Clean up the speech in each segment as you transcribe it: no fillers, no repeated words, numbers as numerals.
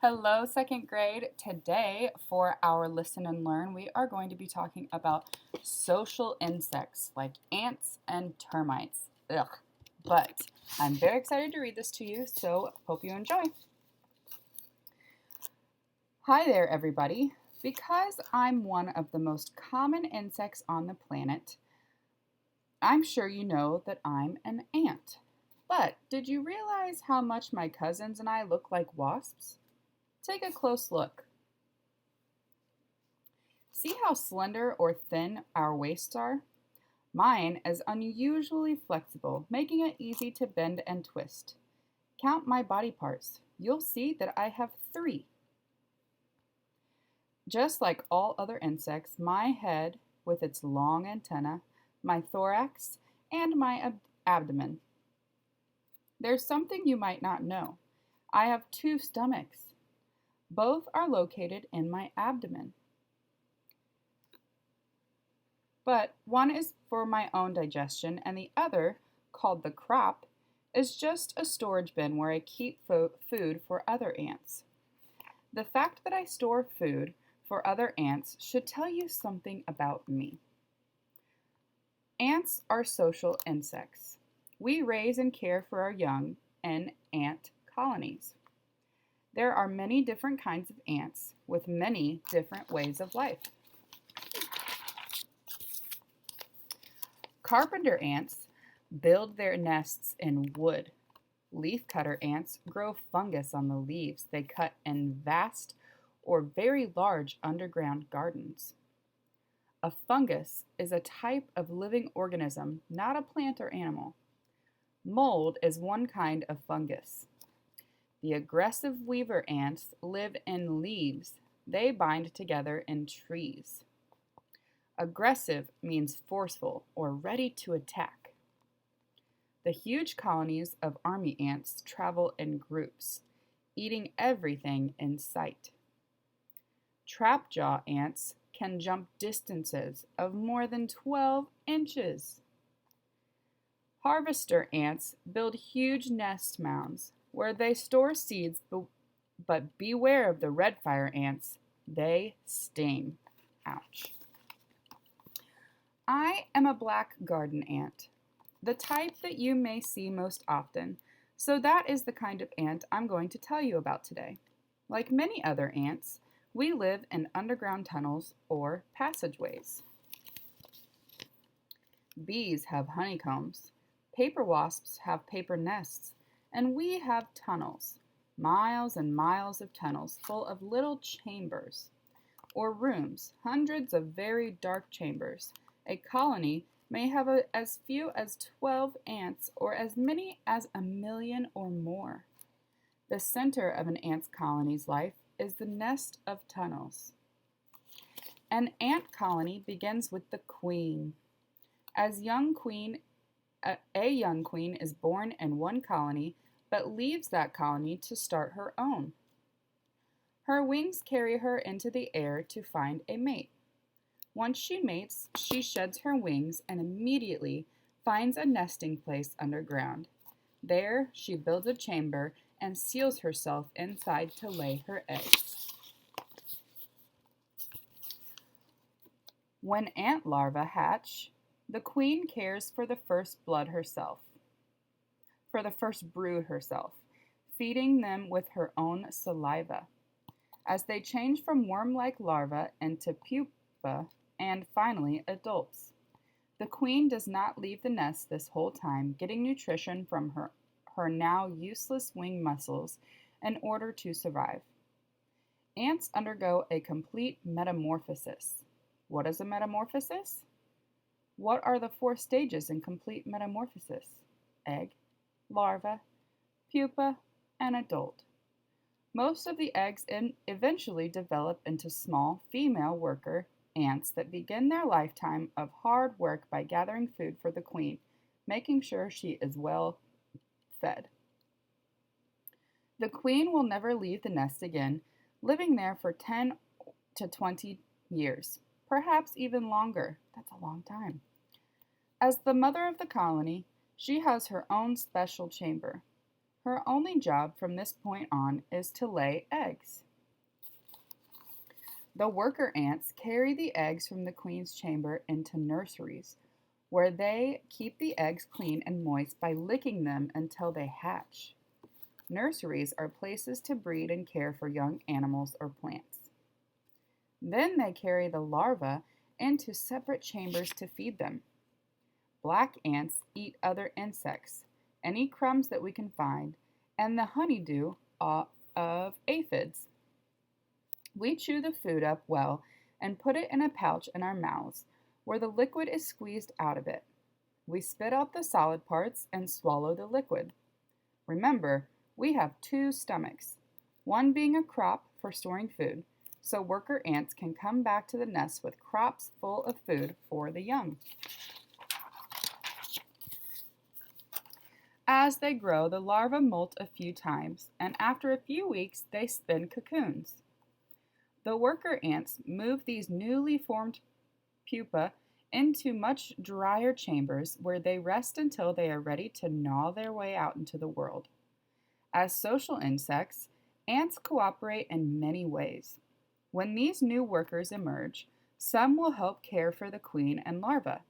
Hello, second grade. Today, for our Listen and Learn, we are going to be talking about social insects like ants and termites. Ugh. But I'm very excited to read this to you, so hope you enjoy. Hi there, everybody. Because I'm one of the most common insects on the planet, I'm sure you know that I'm an ant. But did you realize how much my cousins and I look like wasps? Take a close look. See how slender or thin our waists are? Mine is unusually flexible, making it easy to bend and twist. Count my body parts. You'll see that I have 3. Just like all other insects, my head with its long antenna, my thorax, and my abdomen. There's something you might not know. I have 2 stomachs. Both are located in my abdomen. But one is for my own digestion, and the other, called the crop, is just a storage bin where I keep food for other ants. The fact that I store food for other ants should tell you something about me. Ants are social insects. We raise and care for our young in ant colonies. There are many different kinds of ants with many different ways of life. Carpenter ants build their nests in wood. Leafcutter ants grow fungus on the leaves they cut in vast or very large underground gardens. A fungus is a type of living organism, not a plant or animal. Mold is one kind of fungus. The aggressive weaver ants live in leaves. They bind together in trees. Aggressive means forceful or ready to attack. The huge colonies of army ants travel in groups, eating everything in sight. Trapjaw ants can jump distances of more than 12 inches. Harvester ants build huge nest mounds where they store seeds, but beware of the red fire ants. They sting. Ouch. I am a black garden ant, the type that you may see most often, so that is the kind of ant I'm going to tell you about today. Like many other ants, we live in underground tunnels or passageways. Bees have honeycombs, paper wasps have paper nests, and we have tunnels, miles and miles of tunnels full of little chambers, or rooms, hundreds of very dark chambers. A colony may have as few as 12 ants or as many as 1,000,000 or more. The center of an ant's colony's life is the nest of tunnels. An ant colony begins with the queen. A young queen is born in one colony, but leaves that colony to start her own. Her wings carry her into the air to find a mate. Once she mates, she sheds her wings and immediately finds a nesting place underground. There, she builds a chamber and seals herself inside to lay her eggs. When ant larvae hatch, the queen cares for the first brood herself, feeding them with her own saliva. As they change from worm-like larvae into pupa and finally adults, the queen does not leave the nest this whole time, getting nutrition from her now useless wing muscles in order to survive. Ants undergo a complete metamorphosis. What is a metamorphosis? What are the 4 stages in complete metamorphosis? Egg, larva, pupa, and adult. Most of the eggs eventually develop into small female worker ants that begin their lifetime of hard work by gathering food for the queen, making sure she is well fed. The queen will never leave the nest again, living there for 10 to 20 years, perhaps even longer. That's a long time. As the mother of the colony, she has her own special chamber. Her only job from this point on is to lay eggs. The worker ants carry the eggs from the queen's chamber into nurseries, where they keep the eggs clean and moist by licking them until they hatch. Nurseries are places to breed and care for young animals or plants. Then they carry the larvae into separate chambers to feed them. Black ants eat other insects, any crumbs that we can find, and the honeydew of aphids. We chew the food up well and put it in a pouch in our mouths, where the liquid is squeezed out of it. We spit out the solid parts and swallow the liquid. Remember, we have two stomachs, one being a crop for storing food, so worker ants can come back to the nest with crops full of food for the young. As they grow, the larvae molt a few times, and after a few weeks, they spin cocoons. The worker ants move these newly formed pupae into much drier chambers where they rest until they are ready to gnaw their way out into the world. As social insects, ants cooperate in many ways. When these new workers emerge, some will help care for the queen and larvae,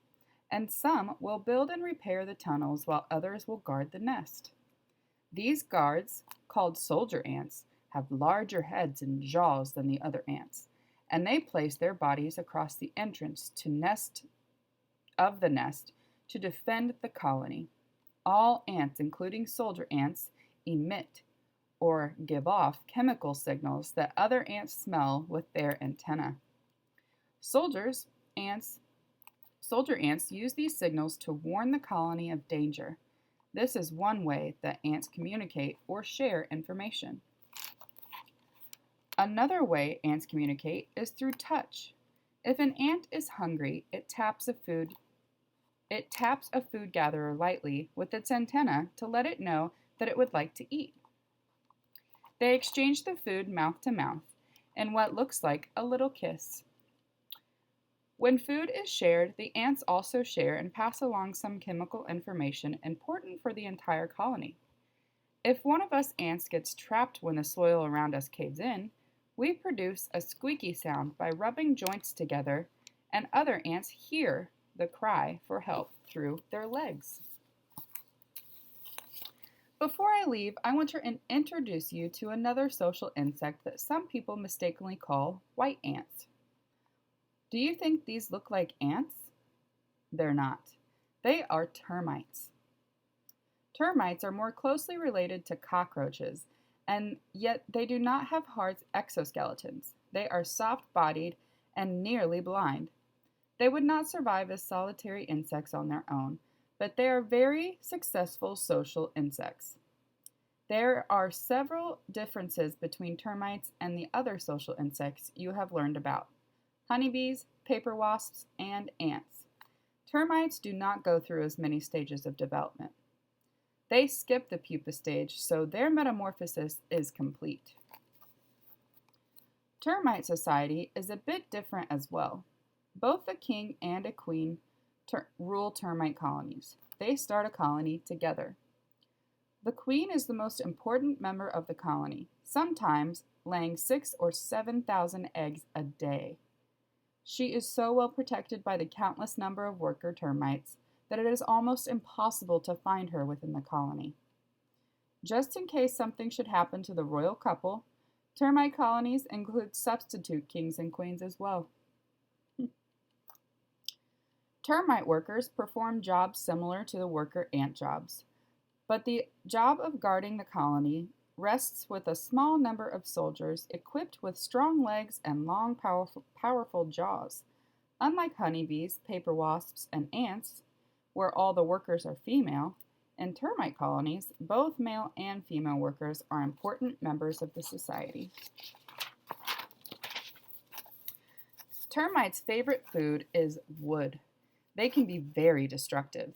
and some will build and repair the tunnels while others will guard the nest. These guards, called soldier ants, have larger heads and jaws than the other ants, and they place their bodies across the entrance to the nest to defend the colony. All ants, including soldier ants, emit or give off chemical signals that other ants smell with their antennae. Soldier ants use these signals to warn the colony of danger. This is one way that ants communicate or share information. Another way ants communicate is through touch. If an ant is hungry, it taps a food gatherer lightly with its antenna to let it know that it would like to eat. They exchange the food mouth to mouth in what looks like a little kiss. When food is shared, the ants also share and pass along some chemical information important for the entire colony. If one of us ants gets trapped when the soil around us caves in, we produce a squeaky sound by rubbing joints together, and other ants hear the cry for help through their legs. Before I leave, I want to introduce you to another social insect that some people mistakenly call white ants. Do you think these look like ants? They're not. They are termites. Termites are more closely related to cockroaches, and yet they do not have hard exoskeletons. They are soft-bodied and nearly blind. They would not survive as solitary insects on their own, but they are very successful social insects. There are several differences between termites and the other social insects you have learned about: honeybees, paper wasps, and ants. Termites do not go through as many stages of development. They skip the pupa stage, so their metamorphosis is complete. Termite society is a bit different as well. Both a king and a queen rule termite colonies. They start a colony together. The queen is the most important member of the colony, sometimes laying 6,000 or 7,000 eggs a day. She is so well protected by the countless number of worker termites that it is almost impossible to find her within the colony. Just in case something should happen to the royal couple, termite colonies include substitute kings and queens as well. Termite workers perform jobs similar to the worker ant jobs, but the job of guarding the colony rests with a small number of soldiers equipped with strong legs and long, powerful jaws. Unlike honeybees, paper wasps, and ants, where all the workers are female, in termite colonies, both male and female workers are important members of the society. Termites' favorite food is wood. They can be very destructive.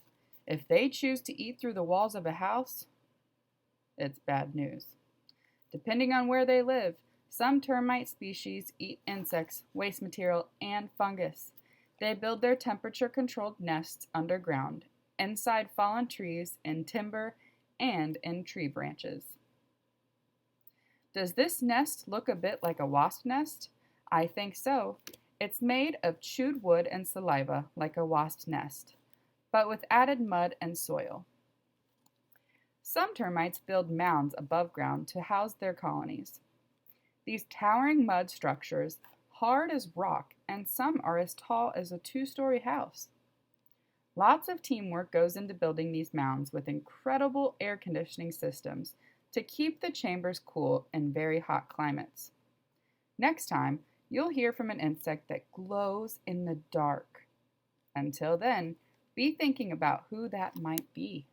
If they choose to eat through the walls of a house, it's bad news. Depending on where they live, some termite species eat insects, waste material, and fungus. They build their temperature-controlled nests underground, inside fallen trees, in timber, and in tree branches. Does this nest look a bit like a wasp nest? I think so. It's made of chewed wood and saliva like a wasp's nest, but with added mud and soil. Some termites build mounds above ground to house their colonies. These towering mud structures, hard as rock, and some are as tall as a two-story house. Lots of teamwork goes into building these mounds with incredible air conditioning systems to keep the chambers cool in very hot climates. Next time, you'll hear from an insect that glows in the dark. Until then, be thinking about who that might be.